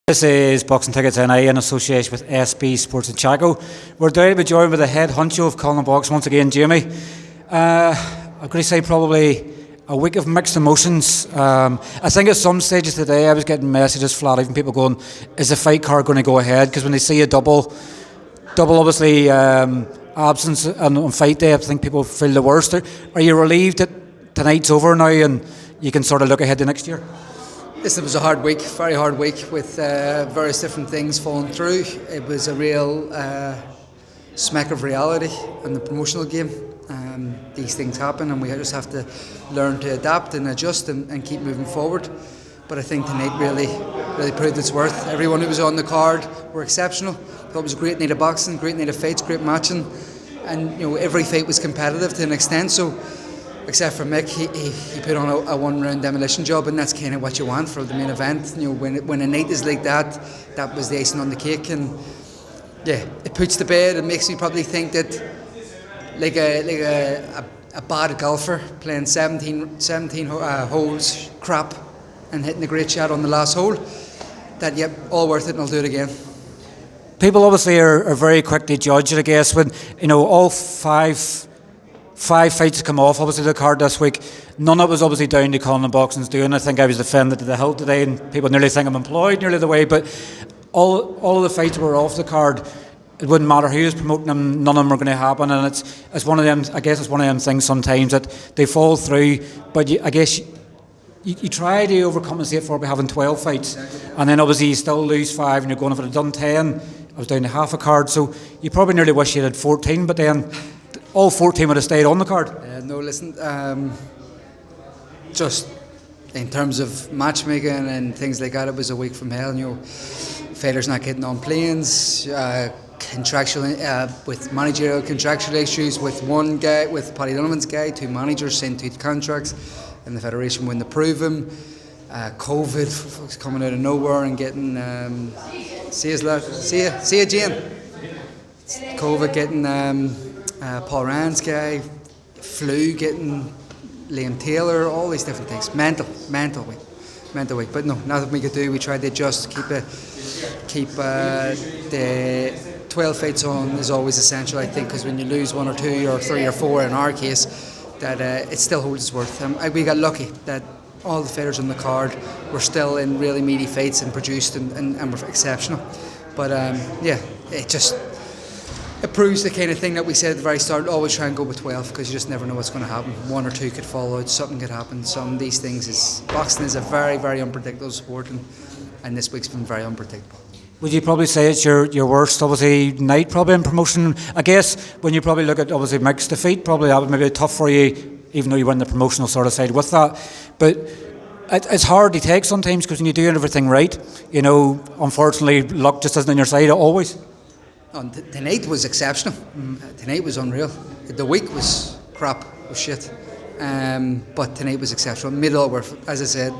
This is Boxing Tickets NI in association with SB Sports Chaco. We're delighted to be joined with the head honcho of Conlan Box once again, Jamie. I'm going to say probably a week of mixed emotions. I think at some stages today I was getting messages flat out from people going, is the fight card going to go ahead? Because when they see a double obviously absence on fight day, I think people feel the worst. Are you relieved that tonight's over now and you can sort of look ahead to next year? Listen, it was a hard week, very hard week with various different things falling through. It was a real smack of reality in the promotional game. These things happen and we just have to learn to adapt and adjust and keep moving forward. But I think tonight really proved its worth. Everyone who was on the card were exceptional. Thought it was a great night of boxing, great night of fights, great matching, and every fight was competitive to an extent. So, except for Mick, he put on a one-round demolition job, and that's kind of what you want for the main event. When a night is like that, that was the icing on the cake, and yeah, it puts to bed. It makes me probably think that like a bad golfer playing 17 holes crap and hitting a great shot on the last hole, that yep, all worth it, and I'll do it again. People obviously are very quick to judge it, I guess, when all five fights come off obviously the card this week. None of it was obviously down to Conlan Boxing's doing. I think I was defended to the hilt today and people nearly think I'm employed nearly the way, but all of the fights were off the card. It wouldn't matter who was promoting them, none of them are going to happen, and it's one of them, I guess it's one of them things sometimes that they fall through, but I guess you try to overcompensate for it by having 12 fights, and then obviously you still lose 5 and you're going, if I'd have done 10 I was down to half a card, so you probably nearly wish you had 14, but then all 14 would have stayed on the card. No, listen, just in terms of matchmaking and things like that, it was a week from hell. Fighters not getting on planes, contractual with managerial contractual issues with one guy, with Paddy Donovan's guy, 2 managers signed 2 contracts, and the federation wouldn't approve him. COVID was coming out of nowhere and getting see you Jane. COVID getting Paul Rand's guy, flu getting Liam Taylor, all these different things. Mental week. But no, nothing we could do. We tried to adjust, keep the 12 fights on is always essential, I think, because when you lose 1 or 2 or 3 or 4 in our case, that it still holds its worth. We got lucky that all the fighters on the card were still in really meaty fights and produced and were exceptional. But it proves the kind of thing that we said at the very start, always try and go with 12, because you just never know what's going to happen. 1 or 2 could fall out, something could happen. Some of these things boxing is a very, very unpredictable sport, and this week's been very unpredictable. Would you probably say it's your worst, obviously, night probably in promotion? I guess when you probably look at obviously Mick's defeat, probably that was maybe tough for you, even though you were in the promotional sort of side with that. But it's hard to take sometimes, because when you do everything right, unfortunately luck just isn't on your side always. Tonight was exceptional. Tonight was unreal. The week was crap, was shit. But tonight was exceptional. Made it all worth it. As I said,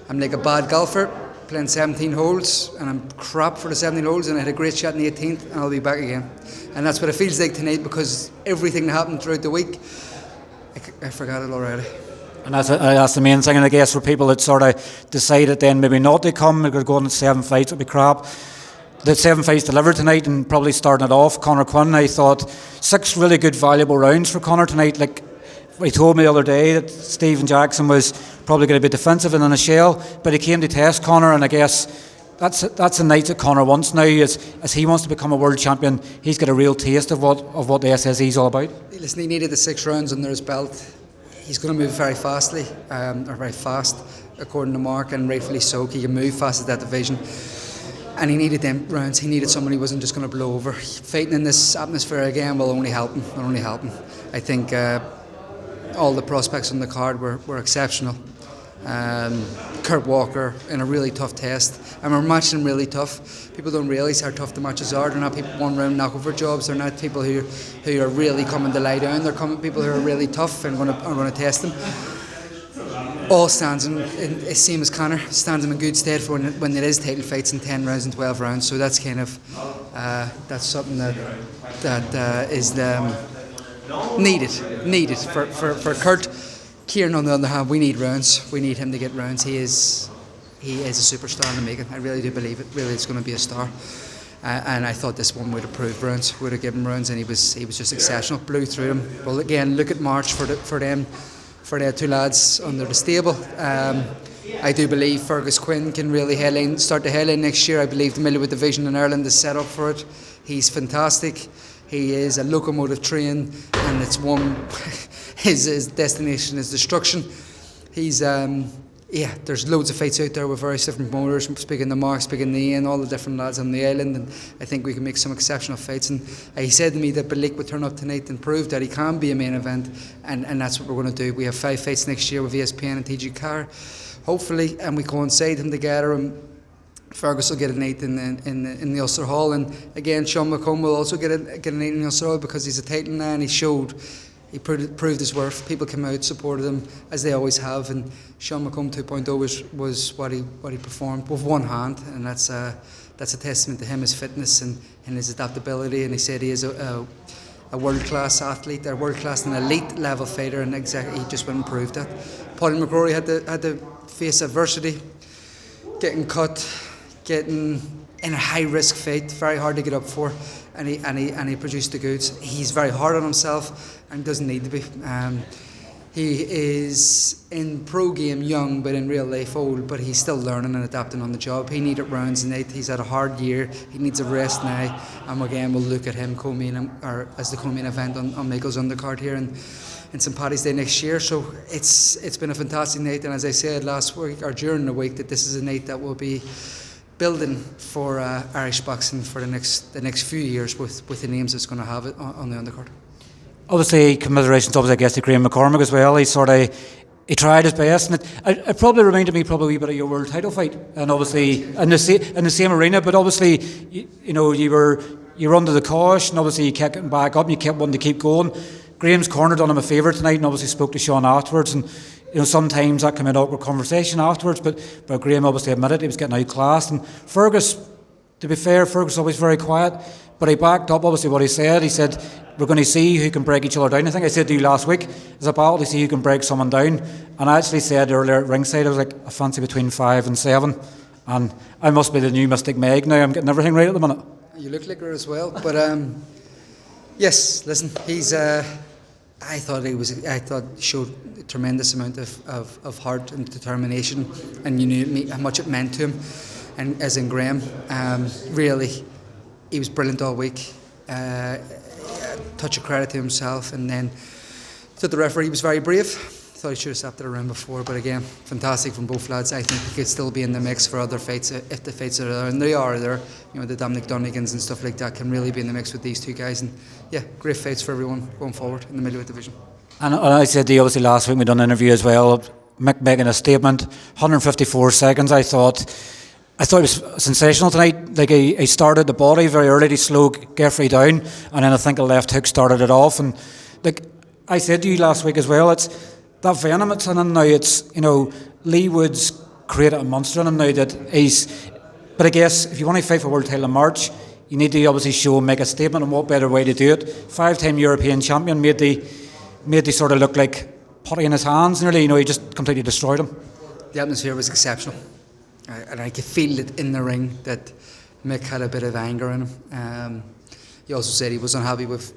I'm like a bad golfer playing 17 holes, and I'm crap for the 17 holes, and I had a great shot in the 18th, and I'll be back again. And that's what it feels like tonight, because everything that happened throughout the week, I forgot it already. And that's the main thing, and I guess for people that sort of decided then maybe not to come, they're going to 7 fights, it'll be crap. The 7 fights delivered tonight, and probably starting it off, Conor Quinn, I thought 6 really good valuable rounds for Conor tonight. Like he told me the other day that Stephen Jackson was probably going to be defensive and in a shell, but he came to test Conor, and I guess that's a night that Conor wants now. As he wants to become a world champion, he's got a real taste of what the SSE is all about. Listen, he needed the 6 rounds under his belt. He's going to move very fast, according to Mark, and rightfully so. He can move fast at that division. And he needed them rounds. He needed someone he wasn't just going to blow over. Fighting in this atmosphere again will only help him. I think all the prospects on the card were exceptional. Kurt Walker in a really tough test, and we're matching really tough. People don't realise how tough the matches are. They're not people 1 round knockover jobs. They're not people who are really coming to lie down. They're people who are really tough and are going to test them. All stands him, same as Conor, stands him in good stead for when it is title fights in 10 rounds and 12 rounds. So that's kind of that's something that is needed for Kurt. Kieran, on the other hand, we need rounds. We need him to get rounds. He's he is a superstar in the making. I really do believe it. Really, it's going to be a star. And I thought this one would have proved runs, would have given runs, and he was just exceptional. Blew through them. Well, again, look at March for their two lads under the stable. I do believe Fergus Quinn can really start the headline next year. I believe the middleweight division in Ireland is set up for it. He's fantastic. He is a locomotive train, and it's one. His destination is destruction. He's there's loads of fights out there with various different promoters. Speaking to Mark, speaking to Ian, all the different lads on the island, and I think we can make some exceptional fights. And he said to me that Balik would turn up tonight and prove that he can be a main event, and that's what we're going to do. We have 5 fights next year with ESPN and TG Carr, hopefully, and we coincide them together. And Fergus will get an 8 in the Ulster Hall, and again Sean McComb will also get an 8 in the Ulster Hall because he's a title now, and he proved his worth. People came out, supported him as they always have, and Sean McComb 2.0 was what he performed with one hand, and that's a testament to him, his fitness and his adaptability. And he said he is a world class athlete, a world class and elite level fighter, and exactly he just went and proved that. Paulie McCrory had to face adversity, getting cut, getting in a high risk fight, very hard to get up for, and he produced the goods. He's very hard on himself and doesn't need to be. He is in pro game young, but in real life old. But he's still learning and adapting on the job. He needed rounds tonight. He's had a hard year. He needs a rest now. And again, we'll look at him as the co-main event on Michael's undercard here in St Paddy's Day next year. So it's been a fantastic night. And as I said last week or during the week, that this is a night that will be building for Irish boxing for the next few years with the names that's going to have it on the undercard. Obviously, commiserations, I guess, to Graham McCormick as well. He tried his best, and it probably reminded me a wee bit of your world title fight, and obviously in the same arena. But obviously, you were under the cosh, and obviously you kept getting back up, and you kept wanting to keep going. Graham's corner done him a favour tonight, and obviously spoke to Sean afterwards, and sometimes that came in awkward conversation afterwards. But Graham obviously admitted he was getting outclassed, and Fergus, to be fair, Fergus was always very quiet, but he backed up obviously what he said. He said, we're going to see who can break each other down. I think I said to you last week, there's a battle to see who can break someone down. And I actually said earlier at ringside, I was like, I fancy between 5 and 7. And I must be the new Mystic Meg now. I'm getting everything right at the minute. You look like her as well. But yes, listen, he's. I thought he showed a tremendous amount of heart and determination, and you knew how much it meant to him. And as in Graham, really, he was brilliant all week. Touch of credit to himself, and then to the referee, he was very brave. Thought he should have stopped it around before, but again, fantastic from both lads. I think he could still be in the mix for other fights if the fights are there, and they are there. The Dominic Dunnigans and stuff like that can really be in the mix with these two guys, and yeah, great fights for everyone going forward in the middleweight division. And I said to you obviously last week we done an interview as well. Mick making a statement, 154 seconds. I thought it was sensational tonight. Like he started the body very early to slow Geoffrey down, and then I think a left hook started it off. And like I said to you last week as well, it's that venom it's in him now. It's Lee Wood's created a monster in him now that he's. But I guess if you want to fight for world title in March, you need to obviously make a statement, and what better way to do it? 5-time European champion made the sort of look like putty in his hands. Nearly, he just completely destroyed him. The atmosphere was exceptional. And I could feel it in the ring that Mick had a bit of anger in him. He also said he was unhappy with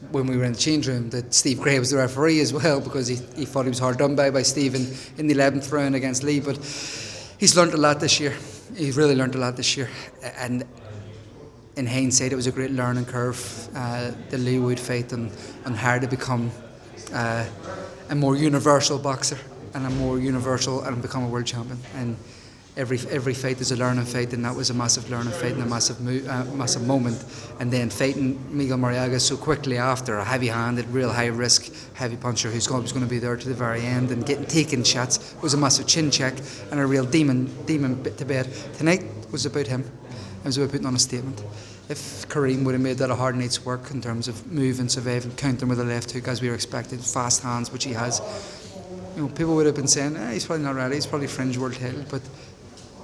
when we were in the change room that Steve Gray was the referee as well, because he thought he was hard done by Steve in the 11th round against Lee. But he's learnt a lot this year. He's really learnt a lot this year. And in hindsight, it was a great learning curve, the Lee Wood fight, and how to become a more universal boxer and become a world champion. And every fight is a learning fight, and that was a massive learning fight and a massive moment. And then fighting Miguel Mariaga so quickly after, a heavy-handed, real high-risk, heavy puncher who's going to be there to the very end and taking shots, was a massive chin check and a real demon bit to bed. Tonight was about him. It was about putting on a statement. If Kareem would have made that a hard night's work in terms of moving, surviving, countering with a left hook as we were expected, fast hands, which he has, people would have been saying, he's probably not ready, he's probably fringe world title, but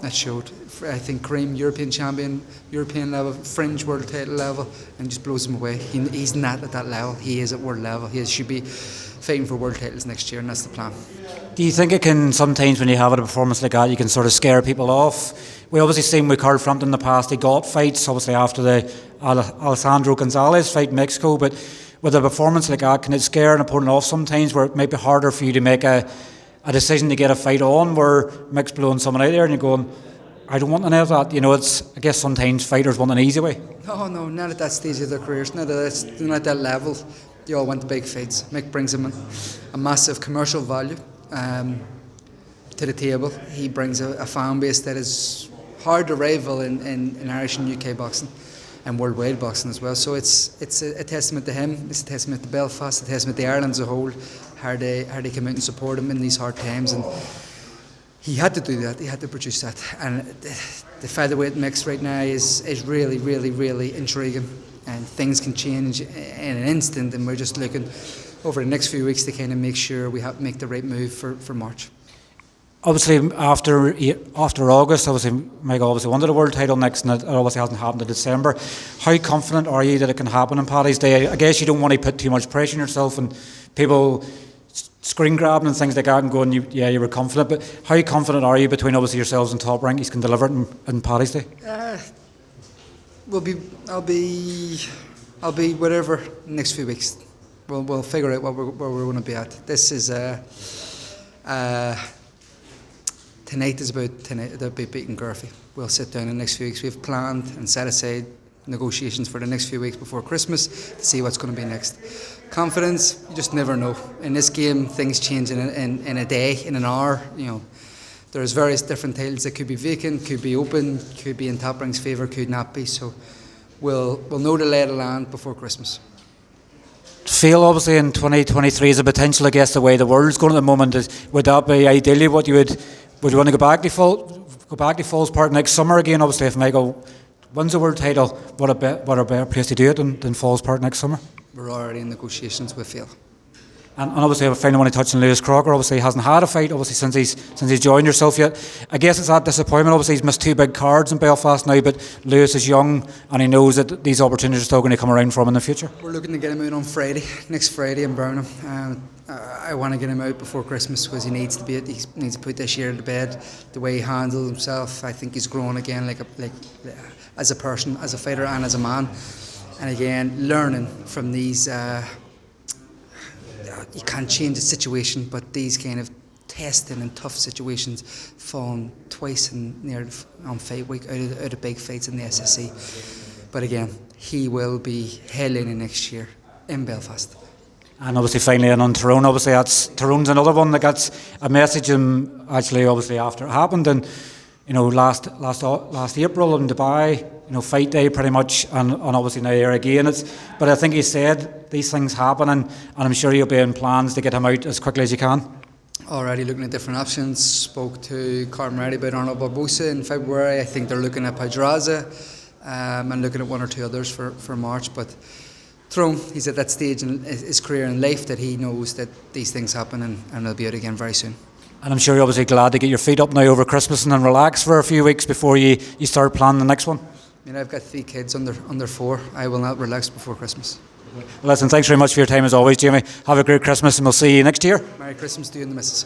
That showed. I think Cream, European champion, European level, fringe world title level, and just blows him away. He's not at that level. He is at world level. He should be fighting for world titles next year, and that's the plan. Do you think it can sometimes, when you have a performance like that, you can sort of scare people off? We obviously seen with Carl Frampton in the past, he got fights, obviously after the Alessandro Gonzalez fight in Mexico, but with a performance like that, can it scare an opponent off sometimes, where it might be harder for you to make a decision to get a fight on, where Mick's blowing someone out there and you're going, I don't want any of that. It's, I guess sometimes fighters want an easy way. No, not at that stage of their careers, not at that level. They all want the big fights. Mick brings them a massive commercial value to the table. He brings a fan base that is hard to rival in Irish and UK boxing, and worldwide boxing as well. So it's a testament to him. It's a testament to Belfast. A testament to Ireland as a whole. How they come out and support him in these hard times, and he had to do that. He had to produce that. And the featherweight mix right now is really, really, really intriguing, and things can change in an instant. And we're just looking over the next few weeks to kind of make sure we make the right move for March. Obviously, after August, Mike obviously wanted a world title next, and it obviously hasn't happened in December. How confident are you that it can happen on Paddy's Day? I guess you don't want to put too much pressure on yourself and people screen grabbing and things like that and going, you were confident, but how confident are you between obviously yourselves and Top Rank you can deliver it in Paddy's Day? I'll be whatever next few weeks. We'll figure out where we're going to be at. This is tonight is about beating Garvey. We'll sit down in the next few weeks. We've planned and set aside negotiations for the next few weeks before Christmas to see what's going to be next. Confidence, you just never know. In this game, things change in a day, in an hour. There's various different titles that could be vacant, could be open, could be in Top Rank's favour, could not be. So we'll know the lay of the land before Christmas. Feel obviously in 2023 is a potential, I guess, the way the world's going at the moment. Would that be ideally what you would you want to go back to Falls Park next summer again? Obviously, if Michael wins the world title, what a better place to do it than Falls Park next summer? We're already in negotiations with Phil. And obviously, I finally want to touch on Lewis Crocker. Obviously, he hasn't had a fight obviously since he's joined yourself yet. I guess it's that disappointment. Obviously, he's missed 2 big cards in Belfast now, but Lewis is young and he knows that these opportunities are still going to come around for him in the future. We're looking to get him out on Friday, next Friday in Birmingham. I want to get him out before Christmas because he needs to put this year to bed. The way he handles himself, I think he's grown again, like as a person, as a fighter, and as a man. And again, learning from these. You can't change the situation, but these kind of testing and tough situations, falling twice on fight week out of big fights in the SSC. But again, he will be headlining next year in Belfast. And obviously finally on Tyrone, obviously Tyrone's another one that gets a message actually obviously after it happened, and last April in Dubai, fight day pretty much, and obviously now here again. But I think he said these things happen, and I'm sure you'll be in plans to get him out as quickly as you can. Already looking at different options. Spoke to Carl Murray about Arnold Barbosa in February. I think they're looking at Pedraza and looking at 1 or 2 others for March. But Tyrone, he's at that stage in his career and life that he knows that these things happen, and he'll be out again very soon. And I'm sure you're obviously glad to get your feet up now over Christmas and then relax for a few weeks before you start planning the next one. I've got 3 kids under 4. I will not relax before Christmas. Well, listen, thanks very much for your time as always, Jamie. Have a great Christmas and we'll see you next year. Merry Christmas to you and the missus.